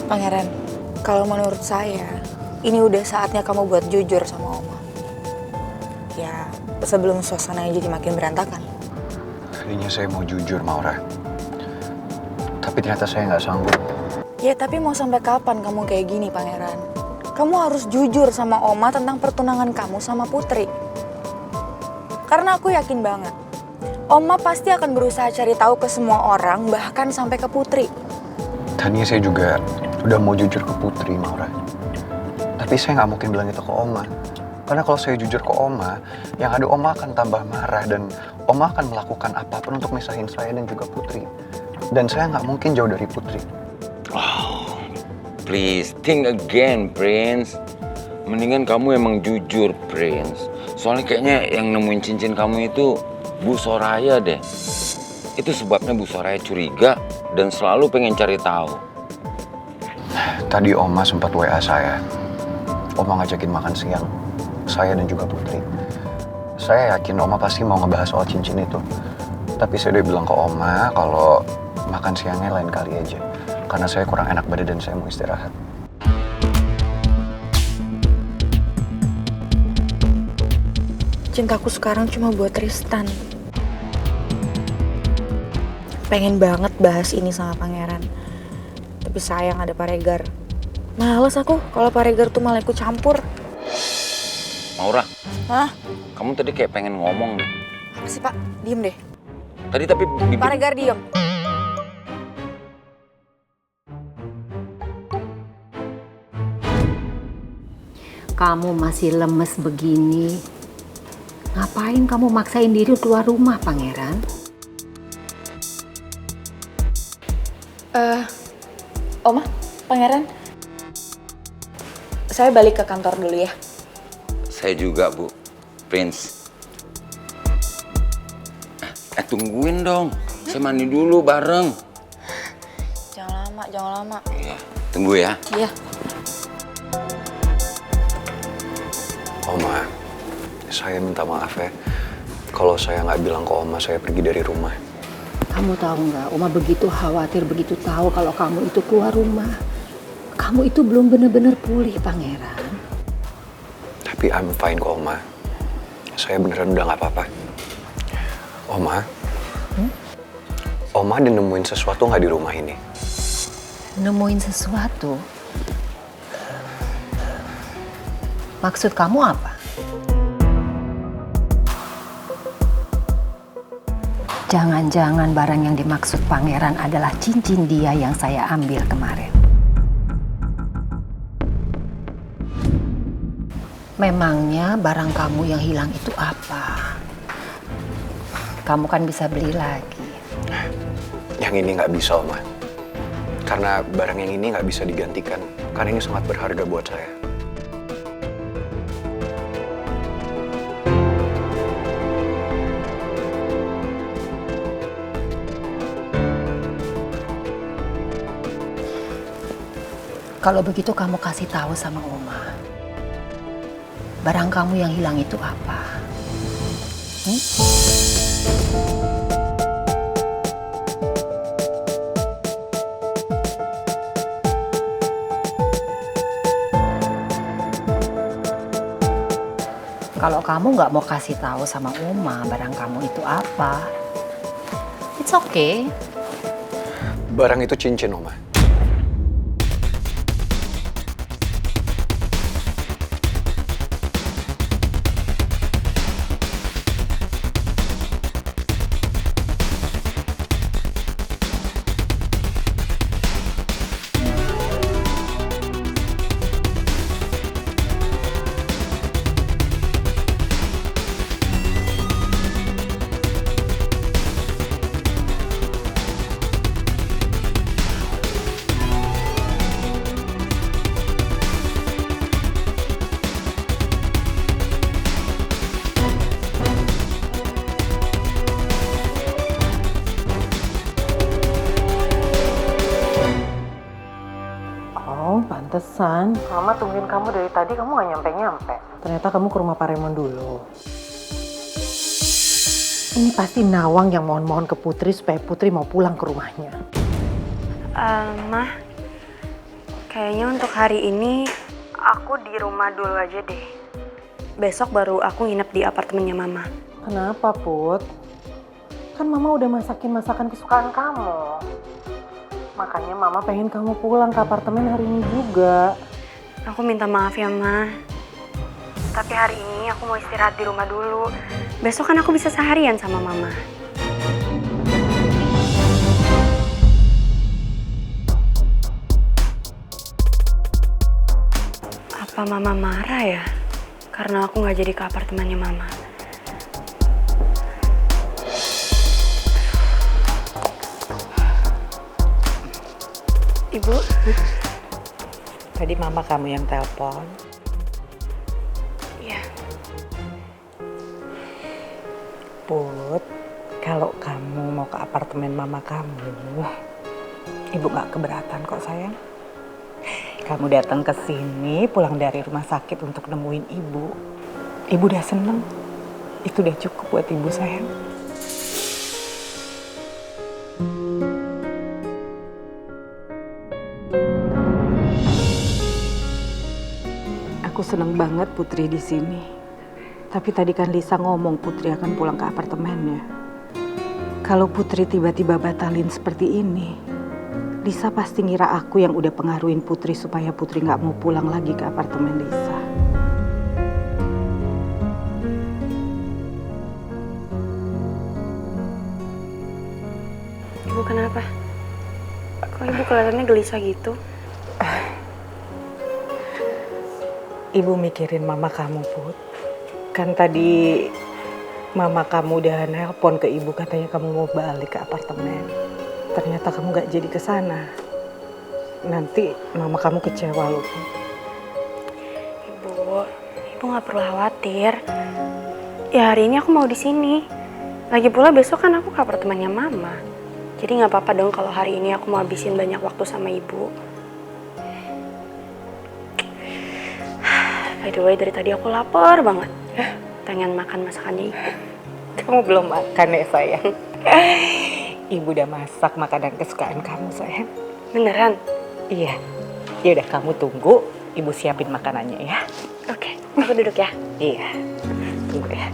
Pangeran, kalau menurut saya, ini udah saatnya kamu buat jujur sama Oma. Ya, sebelum suasananya jadi makin berantakan. Tadinya saya mau jujur, Maura. Tapi ternyata saya nggak sanggup. Ya, tapi mau sampai kapan kamu kayak gini, Pangeran? Kamu harus jujur sama Oma tentang pertunangan kamu sama Putri. Karena aku yakin banget, Oma pasti akan berusaha cari tahu ke semua orang, bahkan sampai ke Putri. Tadinya saya juga udah mau jujur ke Putri, Maura. Tapi saya nggak mungkin bilang itu ke Oma. Karena kalau saya jujur ke Oma, yang ada Oma akan tambah marah dan Oma akan melakukan apapun untuk misahin saya dan juga Putri. Dan saya nggak mungkin jauh dari Putri. Oh, please think again, Prince. Mendingan kamu emang jujur, Prince. Soalnya kayaknya yang nemuin cincin kamu itu Bu Soraya deh. Itu sebabnya Bu Soraya curiga dan selalu pengen cari tahu. Tadi Oma sempat WA saya. Oma ngajakin makan siang. Saya dan juga Putri. Saya yakin Oma pasti mau ngebahas soal cincin itu. Tapi saya udah bilang ke Oma kalau makan siangnya lain kali aja. Karena saya kurang enak badan dan saya mau istirahat. Cintaku sekarang cuma buat Tristan. Pengen banget bahas ini sama Pangeran. Tapi sayang ada Pak Regar. Males aku kalau Pak Regar tuh malah ikut campur. Maura, Hah? kamu tadi kayak pengen ngomong nih. Apa sih Pak? Diem deh. Tadi tapi Pak Regar diem. Kamu masih lemes begini. Ngapain kamu maksain diri keluar rumah, Pangeran? Oma, Pangeran. Saya balik ke kantor dulu ya. Saya juga, Bu. Prince. Tungguin dong. Saya mandi dulu bareng. Jangan lama. Iya, tunggu ya. Iya. Oma, saya minta maaf ya. Kalau saya nggak bilang ke Oma, saya pergi dari rumah. Kamu tahu nggak, Oma begitu khawatir, begitu tahu kalau kamu itu keluar rumah. Kamu itu belum benar-benar pulih, Pangeran. Tapi I'm fine kok, Oma. Saya beneran udah nggak apa-apa. Oma, Oma ada nemuin sesuatu nggak di rumah ini? Nemuin sesuatu? Maksud kamu apa? Jangan-jangan barang yang dimaksud Pangeran adalah cincin dia yang saya ambil kemarin. Memangnya barang kamu yang hilang itu apa? Kamu kan bisa beli lagi. Yang ini nggak bisa, Oma. Karena barang yang ini nggak bisa digantikan. Karena ini sangat berharga buat saya. Kalau begitu kamu kasih tahu sama Oma. Barang kamu yang hilang itu apa? Kalau kamu nggak mau kasih tahu sama Oma barang kamu itu apa, it's okay. Barang itu cincin, Oma. Pantesan. Mama tungguin kamu dari tadi, kamu gak nyampe-nyampe. Ternyata kamu ke rumah Pak Raymond dulu. Ini pasti Nawang yang mohon-mohon ke Putri supaya Putri mau pulang ke rumahnya. Mah, Kayaknya untuk hari ini aku di rumah dulu aja deh. Besok baru aku nginep di apartemennya Mama. Kenapa, Put? Kan Mama udah masakin masakan kesukaan kamu. Makanya Mama pengen kamu pulang ke apartemen hari ini juga. Aku minta maaf ya, Ma. Tapi hari ini aku mau istirahat di rumah dulu. Besok kan aku bisa seharian sama Mama. Apa Mama marah ya? Karena aku nggak jadi ke apartemennya Mama. Ibu? Tadi mama kamu yang telepon. Iya. Put, kalau kamu mau ke apartemen mama kamu, ibu gak keberatan kok sayang. Kamu datang ke sini pulang dari rumah sakit untuk nemuin ibu. Ibu udah seneng. Itu udah cukup buat ibu sayang. Aku seneng banget Putri di sini. Tapi tadi kan Lisa ngomong Putri akan pulang ke apartemennya. Kalau Putri tiba-tiba batalin seperti ini, Lisa pasti ngira aku yang udah pengaruhin Putri supaya Putri nggak mau pulang lagi ke apartemen Lisa. Ibu kenapa? Kok ibu kelihatannya gelisah gitu? Ibu mikirin mama kamu, Put. Kan tadi mama kamu udah nelpon ke ibu katanya kamu mau balik ke apartemen. Ternyata kamu gak jadi ke sana. Nanti mama kamu kecewa loh, Put. Ibu nggak perlu khawatir. Ya hari ini aku mau di sini. Lagi pula besok kan aku ke apartemennya Mama. Jadi nggak apa-apa dong kalau hari ini aku mau habisin banyak waktu sama ibu. By the way, dari tadi aku lapar banget. Pengen makan masakannya ibu. Kamu belum makan ya, sayang? Ibu udah masak makanan kesukaan kamu, sayang. Beneran? Iya. Ya udah kamu tunggu, ibu siapin makanannya ya. Oke, aku duduk ya. Iya. Tunggu ya.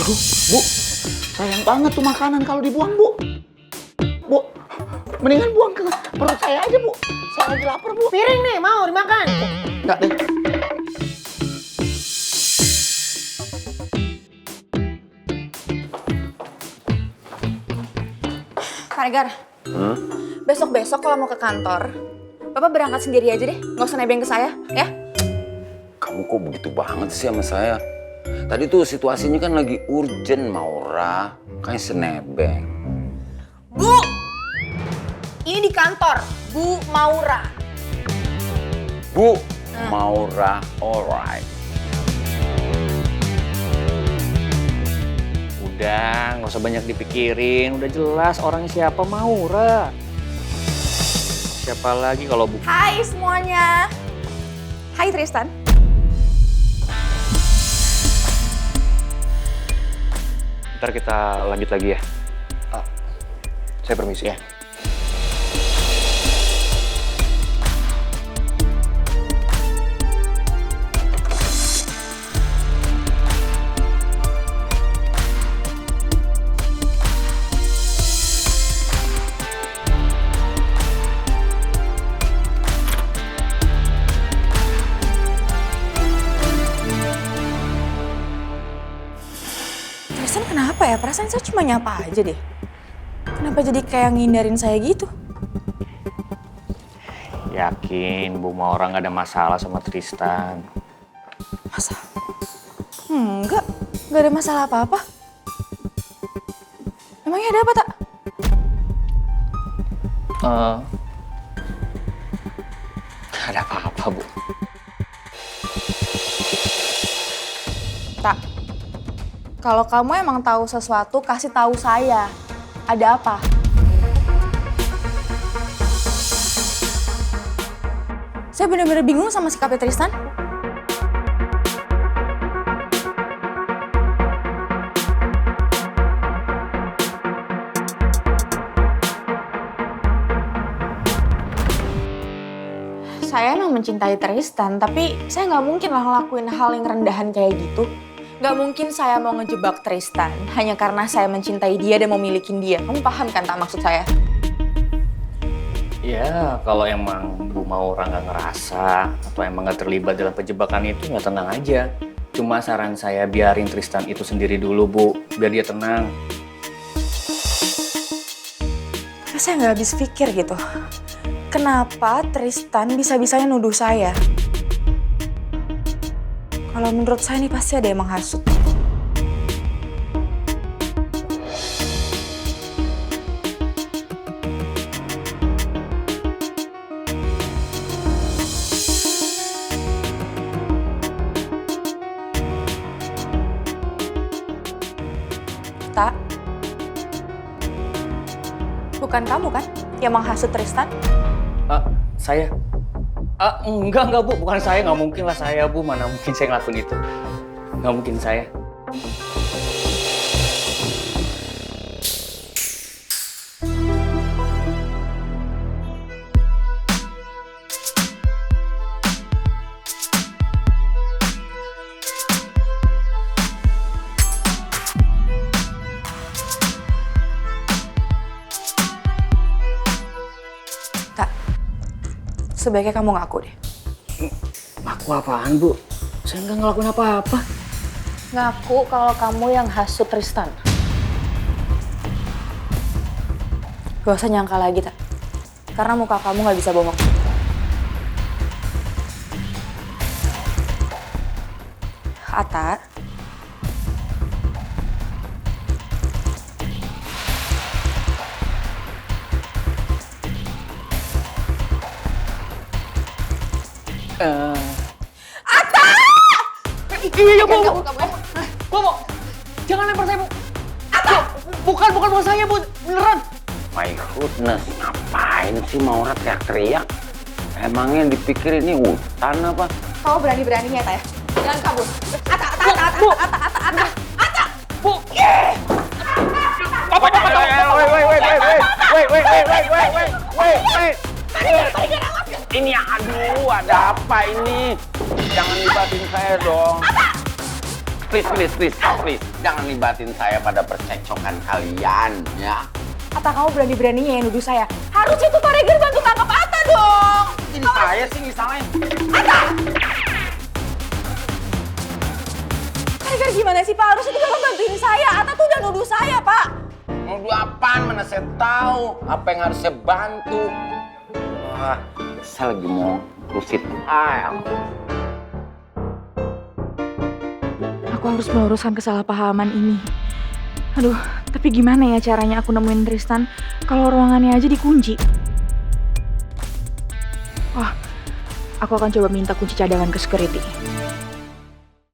Aduh, Bu, sayang banget tuh makanan kalau dibuang, Bu. Bu, mendingan buang ke perut saya aja, Bu. Saya lagi lapar, Bu. Piring nih, mau dimakan? Enggak deh. Pak Regar, besok-besok kalau mau ke kantor, Bapak berangkat sendiri aja deh, nggak usah nebeng ke saya, ya? Kamu kok begitu banget sih sama saya? Tadi tuh situasinya kan lagi urgent, Maura. Kayak senebeng. Bu! Ini di kantor, Bu Maura. Bu, Maura, alright. Udah, nggak usah banyak dipikirin. Udah jelas orangnya siapa, Maura. Siapa lagi kalau bukan? Hai semuanya. Hai Tristan. Ntar kita lanjut lagi ya. Saya permisi ya. Tristan kenapa ya? Perasaan saya cuma nyapa aja deh. Kenapa jadi kayak ngindarin saya gitu? Yakin Bu Maura nggak ada masalah sama Tristan. Masalah? Enggak ada masalah apa-apa. Emangnya ada apa, Tak? Nggak ada apa-apa, Bu. Tak, kalau kamu emang tahu sesuatu, kasih tahu saya. Ada apa? Saya benar-benar bingung sama sikapnya Tristan. Saya emang mencintai Tristan, tapi saya nggak mungkin lah ngelakuin hal yang rendahan kayak gitu. Nggak mungkin saya mau ngejebak Tristan hanya karena saya mencintai dia dan mau milikin dia. Kamu paham kan tak maksud saya? Ya, kalau emang Bu Maura nggak ngerasa atau emang nggak terlibat dalam penjebakan itu, ya tenang aja. Cuma saran saya biarin Tristan itu sendiri dulu, Bu, biar dia tenang. Tapi saya nggak habis pikir gitu. Kenapa Tristan bisa-bisanya nuduh saya? Kalau menurut saya ini pasti ada yang menghasut. Tak? Bukan kamu kan yang menghasut Tristan? Saya? Enggak Bu, bukan saya, nggak mungkin lah saya Bu, mana mungkin saya ngelakuin itu. Nggak mungkin saya. Tak. Sebaiknya kamu ngaku deh. Ngaku apaan Bu? Saya nggak ngelakuin apa-apa. Ngaku kalau kamu yang hasut Tristan. Gak usah nyangka lagi, Tak. Karena muka kamu gak bisa bohong. Atta. Iya, Bu. Bu, jangan lempar saya, Bu. Bukan saya, Bu. Beneran. My goodness, ngapain sih Maura teriak-teriak? Emangnya dipikir ini hutan apa? Kamu berani-beraninya, Tak ya? Jangan kabur. Atta. Bu. Ini aduh, ada apa ini? Jangan libatin saya dong. Please. Jangan libatin saya pada percekcokan kalian, ya. Atta, kamu berani-beraninya yang nuduh saya. Harusnya tuh Pak Reger bantu tangkap Atta dong. Ini saya sih misalnya. Pak Reger gimana sih, Pak? Harusnya tuh Bapak bantuin saya. Atta tuh udah nuduh saya, Pak. Nuduh apaan? Mana saya tahu apa yang harus saya bantu. Wah, saya lagi mau rusit. Aku harus meluruskan kesalahpahaman ini. Aduh, tapi gimana ya caranya aku nemuin Tristan kalau ruangannya aja dikunci? Wah, aku akan coba minta kunci cadangan ke security.